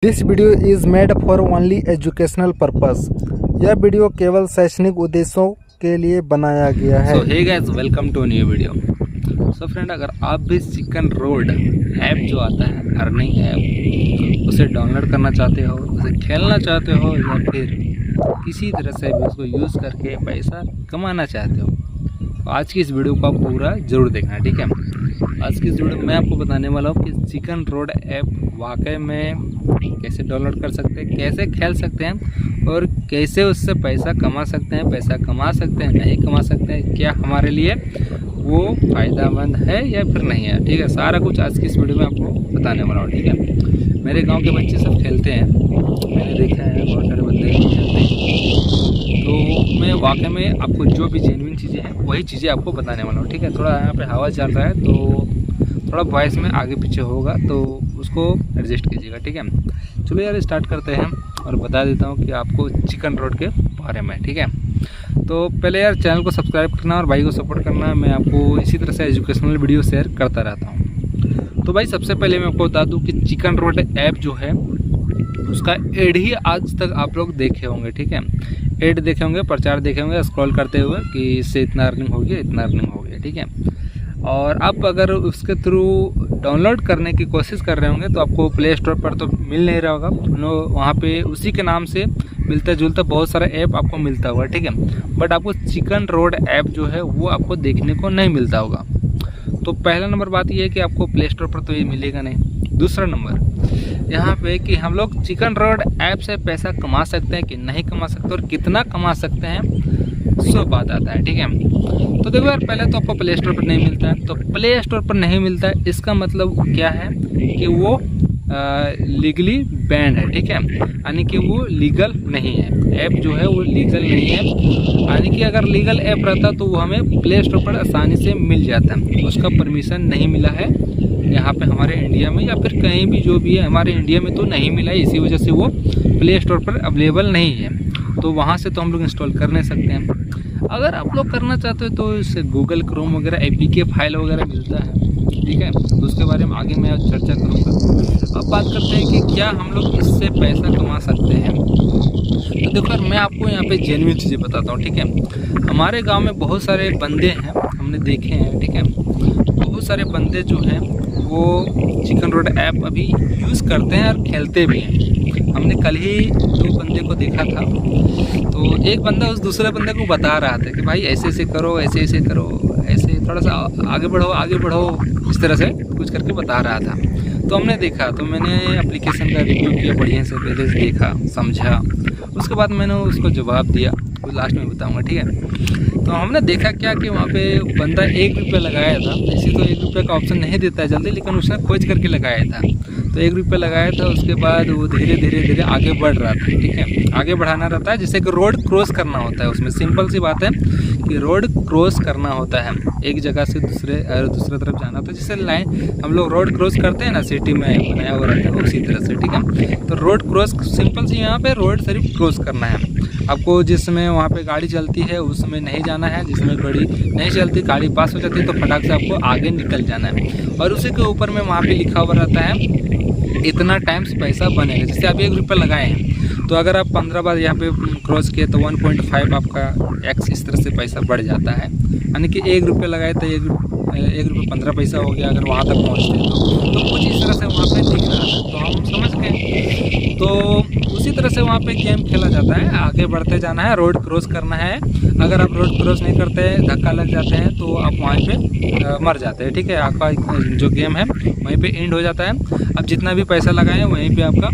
This video is made for only educational purpose. यह video केवल शैक्षणिक उद्देश्यों के लिए बनाया गया है। So hey guys, welcome to new video. So friend, अगर आप भी चिकन रोड ऐप जो आता है अर्निंग ऐप, उसे डाउनलोड करना चाहते हो, उसे खेलना चाहते हो या फिर किसी तरह से भी उसको यूज़ करके पैसा कमाना चाहते हो, तो आज की इस वीडियो को आप पूरा ज़रूर देखना, ठीक है। आज की इस वीडियो में मैं आपको बताने वाला हूँ कि चिकन रोड ऐप वाकई में कैसे डाउनलोड कर सकते हैं, कैसे खेल सकते हैं और कैसे उससे पैसा कमा सकते हैं, पैसा कमा सकते हैं, नहीं कमा सकते हैं, क्या हमारे लिए वो फ़ायदेमंद है या फिर नहीं है, ठीक है। सारा कुछ आज की इस वीडियो में आपको बताने वाला हूँ, ठीक है। मेरे गांव के बच्चे सब खेलते हैं, मैंने देखा है बहुत सारे बंदे खेलते हैं, तो मैं वाकई में आपको जो भी जेन्युइन चीज़ें हैं वही चीज़ें आपको बताने वाला हूँ, ठीक है। थोड़ा यहाँ पे हवा चल रहा है तो थोड़ा वॉइस में आगे पीछे होगा, तो उसको एडजस्ट कीजिएगा, ठीक है। चलो यार, स्टार्ट करते हैं और बता देता हूँ कि आपको चिकन रोड के बारे में, ठीक है। तो पहले यार चैनल को सब्सक्राइब करना और भाई को सपोर्ट करना। मैं आपको इसी तरह से एजुकेशनल वीडियो शेयर करता रहता हूँ। तो भाई सबसे पहले मैं आपको बता दूँ कि चिकन रोड ऐप जो है उसका एड ही आज तक आप लोग देखे होंगे, ठीक है। एड देखे होंगे, प्रचार देखे होंगे स्क्रॉल करते हुए कि इससे इतना अर्निंग हो गया, इतना अर्निंग हो गया, ठीक है। और आप अगर उसके थ्रू डाउनलोड करने की कोशिश कर रहे होंगे तो आपको प्ले स्टोर पर तो मिल नहीं रहा होगा, वहाँ पे उसी के नाम से मिलता जुलता बहुत सारा ऐप आपको मिलता होगा, ठीक है। बट आपको चिकन रोड ऐप जो है वो आपको देखने को नहीं मिलता होगा। तो पहला नंबर बात ये है कि आपको प्ले स्टोर पर तो ये मिलेगा नहीं। दूसरा नंबर यहाँ पे कि हम लोग चिकन रोड ऐप से पैसा कमा सकते हैं कि नहीं कमा सकते और कितना कमा सकते हैं, सो बात आता है, ठीक है। तो देखो यार, पहले तो आपको प्ले स्टोर पर नहीं मिलता है, तो प्ले स्टोर पर नहीं मिलता है इसका मतलब क्या है कि वो लीगली बैंड है, ठीक है। यानी कि वो लीगल नहीं है, ऐप जो है वो लीगल नहीं है। यानी कि अगर लीगल ऐप रहता तो वो हमें प्ले स्टोर पर आसानी से मिल जाता, उसका परमिशन नहीं मिला है यहाँ पे हमारे इंडिया में, या फिर कहीं भी जो भी है हमारे इंडिया में तो नहीं मिला है, इसी वजह से वो प्ले स्टोर पर अवेलेबल नहीं है। तो वहाँ से तो हम लोग इंस्टॉल कर नहीं सकते हैं। अगर आप लोग करना चाहते हो तो इससे गूगल क्रोम वगैरह एपीके फाइल वगैरह मिलता है, ठीक है। तो उसके बारे में आगे मैं चर्चा करूँगा। अब बात करते हैं कि क्या हम लोग इससे पैसा कमा सकते हैं। तो देखो यार, मैं आपको यहाँ पे जेन्युइन चीज़ें बताता हूँ, ठीक है। हमारे गांव में बहुत सारे बंदे हैं, हमने देखे हैं, ठीक है। बहुत सारे बंदे जो हैं वो चिकन रोड ऐप अभी यूज़ करते हैं और खेलते भी हैं। हमने कल ही 2 बंदे को देखा था, तो एक बंदा उस दूसरे बंदे को बता रहा था कि भाई ऐसे ऐसे करो, ऐसे ऐसे करो, ऐसे थोड़ा सा आगे बढ़ो, इस तरह से कुछ करके बता रहा था। तो हमने देखा, तो मैंने एप्लीकेशन का रिव्यू किया, बढ़िया से पहले से देखा, समझा, उसके बाद मैंने उसको जवाब दिया, वो लास्ट में बताऊंगा, ठीक है। तो हमने देखा क्या कि वहाँ पे बंदा 1 रुपया लगाया था। ऐसे तो 1 रुपये का ऑप्शन नहीं देता है जल्दी, लेकिन उसने खोज करके लगाया था। तो 1 रुपया लगाया था, उसके बाद वो धीरे धीरे आगे बढ़ रहा था, ठीक है। आगे बढ़ाना रहता है, जैसे कि रोड क्रॉस करना होता है, उसमें सिंपल सी बात है कि रोड क्रॉस करना होता है, एक जगह से दूसरे तरफ जाना होता है। जैसे लाइन हम लोग रोड क्रॉस करते हैं ना, सिटी में बनाया हुआ रहता है उसी तरह से, ठीक है। तो रोड क्रॉस सिंपल सी, यहाँ पे रोड सिर्फ क्रॉस करना है आपको। जिसमें वहाँ पे गाड़ी चलती है उसमें नहीं जाना है, जिसमें गाड़ी नहीं चलती, गाड़ी पास हो जाती है तो फटाक से आपको आगे निकल जाना है। और उसी के ऊपर में वहाँ पे लिखा हुआ रहता है इतना टाइम्स पैसा बनेगा। जैसे आप 1 रुपया लगाए हैं, तो अगर आप 15 बार यहाँ पे क्रॉस किए तो 1.5 आपका एक्स इस तरह से पैसा बढ़ जाता है। यानी कि 1 रुपया लगाए तो 1 रुपये 15 पैसा हो गया अगर वहाँ तक पहुँचते तो कुछ इस तरह से वहाँ पे दिख रहा था, तो हम समझ गए। तो उसी तरह से वहाँ पे गेम खेला जाता है, आगे बढ़ते जाना है, रोड क्रॉस करना है। अगर आप रोड क्रॉस नहीं करते, धक्का लग जाते हैं तो आप वहाँ पे मर जाते हैं, ठीक है। आपका जो गेम है वहीं पे एंड हो जाता है। अब जितना भी पैसा लगाए वहीं पे आपका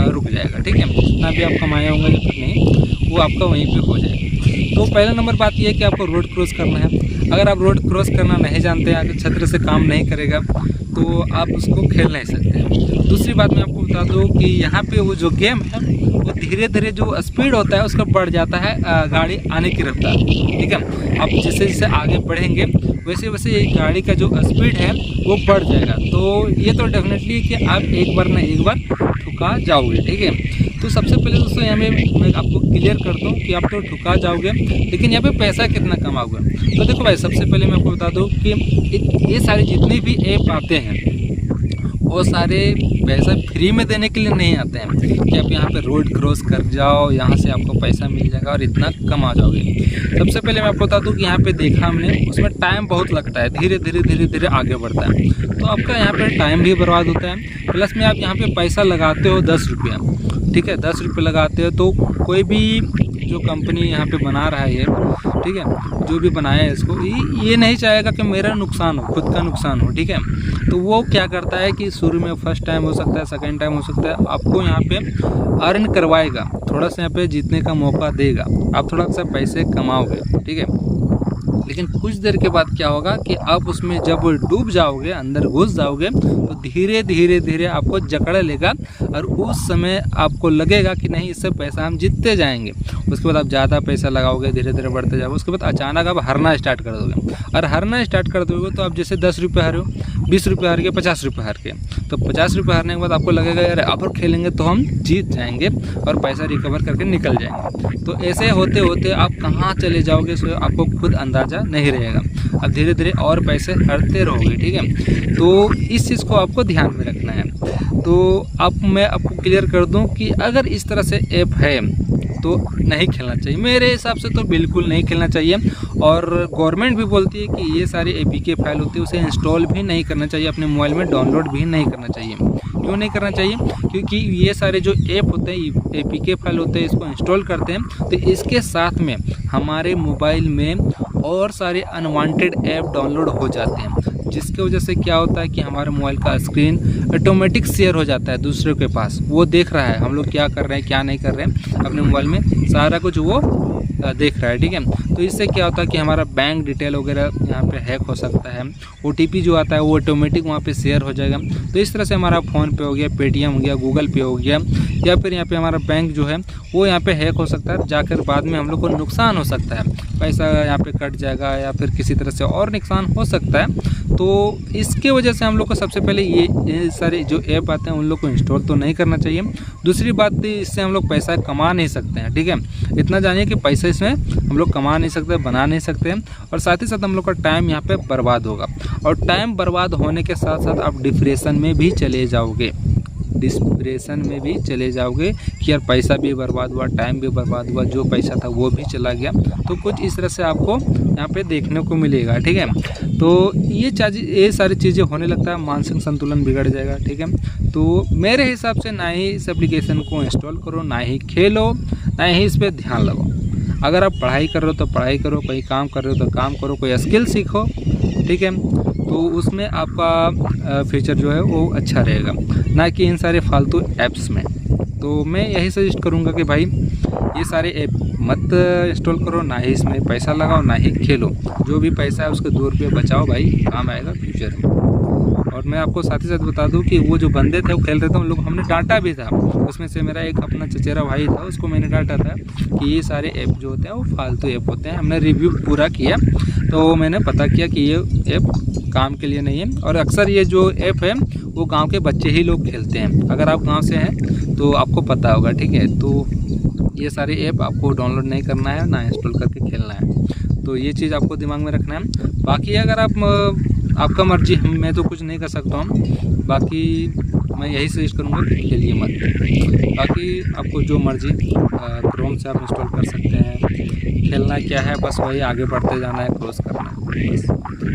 रुक जाएगा, ठीक है। जितना भी आप कमाए होंगे या फिर नहीं, वो आपका वहीं पे हो जाएगा। तो पहला नंबर बात ये है कि आपको रोड क्रॉस करना है। अगर आप रोड क्रॉस करना नहीं जानते हैं, अगर छत्र से काम नहीं करेगा तो आप उसको खेल नहीं सकते। दूसरी बात मैं आपको बता दूं कि यहाँ पे वो जो गेम है वो धीरे धीरे जो स्पीड होता है उसका बढ़ जाता है, गाड़ी आने की रफ्तार, ठीक है। आप जैसे जैसे आगे बढ़ेंगे वैसे वैसे ये गाड़ी का जो स्पीड है वो बढ़ जाएगा। तो ये तो डेफिनेटली कि आप एक बार ना एक बार ठुका जाओगे, ठीक है। तो सबसे पहले दोस्तों यहाँ मैं आपको क्लियर कर दूँ कि आप तो ठुका जाओगे, लेकिन यहाँ पे पैसा कितना कमाओगे। तो देखो भाई, सबसे पहले मैं आपको बता दूँ कि ये सारे जितने भी ऐप आते हैं वो सारे पैसा फ्री में देने के लिए नहीं आते हैं कि आप यहाँ पे रोड क्रॉस कर जाओ, यहाँ से आपको पैसा मिल जाएगा और इतना कमा जाओगे। सबसे पहले मैं आपको बता दूँ कि यहाँ पे देखा हमने, उसमें टाइम बहुत लगता है, धीरे धीरे आगे बढ़ता है, तो आपका यहाँ पे टाइम भी बर्बाद होता है। प्लस में आप यहाँ पे पैसा लगाते हो 10 रुपया, ठीक है, 10 रुपये लगाते हो तो कोई भी जो कंपनी यहाँ पे बना रहा है ये, ठीक है, जो भी बनाया है इसको, ये नहीं चाहेगा कि मेरा नुकसान हो, खुद का नुकसान हो, ठीक है। तो वो क्या करता है कि शुरू में फर्स्ट टाइम हो सकता है, सेकंड टाइम हो सकता है, आपको यहाँ पे अर्न करवाएगा, थोड़ा सा यहाँ पे जीतने का मौका देगा, आप थोड़ा सा पैसे कमाओगे, ठीक है। लेकिन कुछ देर के बाद क्या होगा कि आप उसमें जब डूब जाओगे, अंदर घुस जाओगे, तो धीरे धीरे आपको जकड़ लेगा और उस समय आपको लगेगा कि नहीं, इससे पैसा हम जीतते जाएंगे। उसके बाद आप ज़्यादा पैसा लगाओगे, धीरे धीरे बढ़ते जाओगे, उसके बाद अचानक आप हारना स्टार्ट कर दोगे, और हारना स्टार्ट कर दोगे तो आप जैसे 10 रुपये हारे हो, 20 रुपये हार के, 50 रुपये हार के, तो 50 रुपये हारने के बाद आपको लगेगा यार अब खेलेंगे तो हम जीत जाएंगे और पैसा रिकवर करके निकल जाएंगे। तो ऐसे होते होते आप कहाँ चले जाओगे सो आपको खुद अंदाज़ा नहीं रहेगा। अब धीरे धीरे और पैसे हटते रहोगे, ठीक है। तो इस चीज़ को आपको ध्यान में रखना है। तो अब मैं आपको क्लियर कर दूं कि अगर इस तरह से ऐप है तो नहीं खेलना चाहिए, मेरे हिसाब से तो बिल्कुल नहीं खेलना चाहिए। और गवर्नमेंट भी बोलती है कि ये सारे APK फाइल होती है उसे इंस्टॉल भी नहीं करना चाहिए, अपने मोबाइल में डाउनलोड भी नहीं करना चाहिए। क्यों नहीं करना चाहिए? क्योंकि ये सारे जो ऐप होते हैं, APK फाइल होते हैं, इसको इंस्टॉल करते हैं तो इसके साथ में हमारे मोबाइल में और सारे अनवांटेड ऐप डाउनलोड हो जाते हैं, जिसकी वजह से क्या होता है कि हमारे मोबाइल का स्क्रीन ऑटोमेटिक शेयर हो जाता है दूसरे के पास। वो देख रहा है हम लोग क्या कर रहे हैं, क्या नहीं कर रहे हैं, अपने मोबाइल में सारा कुछ वो देख रहा है, ठीक है। तो इससे क्या होता है कि हमारा बैंक डिटेल वगैरह यहाँ पे हैक हो सकता है, OTP जो आता है वो ऑटोमेटिक वहाँ पे शेयर हो जाएगा। तो इस तरह से हमारा फ़ोन पे हो गया, पेटीएम हो गया, गूगल पे हो गया, या फिर यहाँ पे हमारा बैंक जो है वो यहाँ पे हैक हो सकता है, जाकर बाद में हम लोग को नुकसान हो सकता है, पैसा यहाँ पे कट जाएगा या फिर किसी तरह से और नुकसान हो सकता है। तो इसके वजह से हम लोग को सबसे पहले ये सारे जो ऐप आते हैं उन लोग को इंस्टॉल तो नहीं करना चाहिए। दूसरी बात, इससे हम लोग पैसा कमा नहीं सकते हैं, ठीक है। इतना जानिए कि पैसा इसमें हम लोग कमा नहीं सकते, बना नहीं सकते हैं, और साथ ही साथ हम लोग का टाइम यहाँ पे बर्बाद होगा। और टाइम बर्बाद होने के साथ साथ आप डिप्रेशन में भी चले जाओगे, डिप्रेशन में भी चले जाओगे कि यार पैसा भी बर्बाद हुआ, टाइम भी बर्बाद हुआ, जो पैसा था वो भी चला गया। तो कुछ इस तरह से आपको यहाँ पे देखने को मिलेगा, ठीक है। तो ये सारी चीज़ें होने लगता है, मानसिक संतुलन बिगड़ जाएगा, ठीक है। तो मेरे हिसाब से ना ही इस एप्लीकेशन को इंस्टॉल करो, ना ही खेलो, ना ही इस पर ध्यान लगाओ। अगर आप पढ़ाई कर रहे हो तो पढ़ाई करो, कोई काम कर रहे हो तो काम करो, कोई स्किल सीखो, ठीक है। तो उसमें आपका फ्यूचर जो है वो अच्छा रहेगा, ना कि इन सारे फालतू ऐप्स में। तो मैं यही सजेस्ट करूँगा कि भाई ये सारे ऐप मत इंस्टॉल करो, ना ही इसमें पैसा लगाओ, ना ही खेलो। जो भी पैसा है उसके 2 रुपये बचाओ भाई, काम आएगा फ्यूचर में। और मैं आपको साथ ही साथ बता दूं कि वो जो बंदे थे वो खेल रहे थे, उन लोग हमने डांटा भी था। उसमें से मेरा एक अपना चचेरा भाई था, उसको मैंने डांटा था कि ये सारे ऐप जो होते हैं वो फालतू ऐप होते हैं। हमने रिव्यू पूरा किया तो मैंने पता किया कि ये ऐप काम के लिए नहीं है, और अक्सर ये जो ऐप है वो गांव के बच्चे ही लोग खेलते हैं। अगर आप गांव से हैं तो आपको पता होगा, ठीक है। तो ये सारे ऐप आपको डाउनलोड नहीं करना है, ना इंस्टॉल करके खेलना है। तो ये चीज़ आपको दिमाग में रखना है। बाकी अगर आपका मर्जी, मैं तो कुछ नहीं कर सकता हूँ, बाकी मैं यही सजेस्ट करूँगा कि खेलिए मत। बाकी आपको जो मर्जी क्रोम से आप इंस्टॉल कर सकते हैं। खेलना क्या है, बस वही आगे बढ़ते जाना है, क्रॉस करना है बस।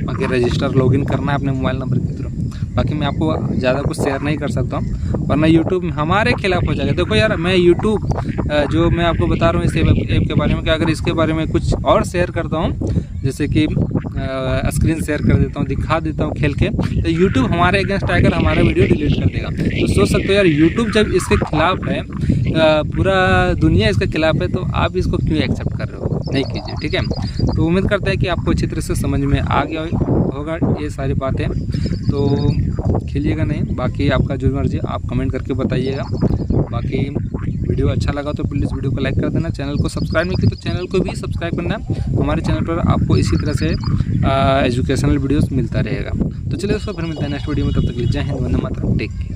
बाकी रजिस्टर लॉगिन करना है अपने मोबाइल नंबर के थ्रू। बाकी मैं आपको ज़्यादा कुछ शेयर नहीं कर सकता हूँ, वरना यूट्यूब हमारे खिलाफ हो जाएगा। देखो यार, मैं यूट्यूब जो मैं आपको बता रहा हूँ इस ऐप के बारे में, कि अगर इसके बारे में कुछ और शेयर करता हूँ, जैसे कि स्क्रीन शेयर कर देता हूँ, दिखा देता हूँ खेल के, तो यूट्यूब हमारे अगेंस्ट आकर हमारा वीडियो डिलीट कर देगा। तो सोच सकते हो यार, यूट्यूब जब इसके खिलाफ है, पूरा दुनिया इसके खिलाफ है, तो आप इसको क्यों एक्सेप्ट कर रहे हो? नहीं कीजिए, ठीक है। तो उम्मीद करते हैं कि आपको अच्छी तरह से समझ में आ गया होगा ये सारी बातें। तो खेलिएगा नहीं, बाकी आपका जो मर्जी आप कमेंट करके बताइएगा। बाकी वीडियो अच्छा लगा तो प्लीज़ वीडियो को लाइक कर देना। चैनल को सब्सक्राइब नहीं किया तो चैनल को भी सब्सक्राइब करना। हमारे चैनल पर आपको इसी तरह से एजुकेशनल वीडियोस मिलता रहेगा। तो चलिए दोस्तों, फिर मिलते हैं नेक्स्ट वीडियो में। तब तक के लिए जय हिंद, वंदे मातरम, टेक केयर।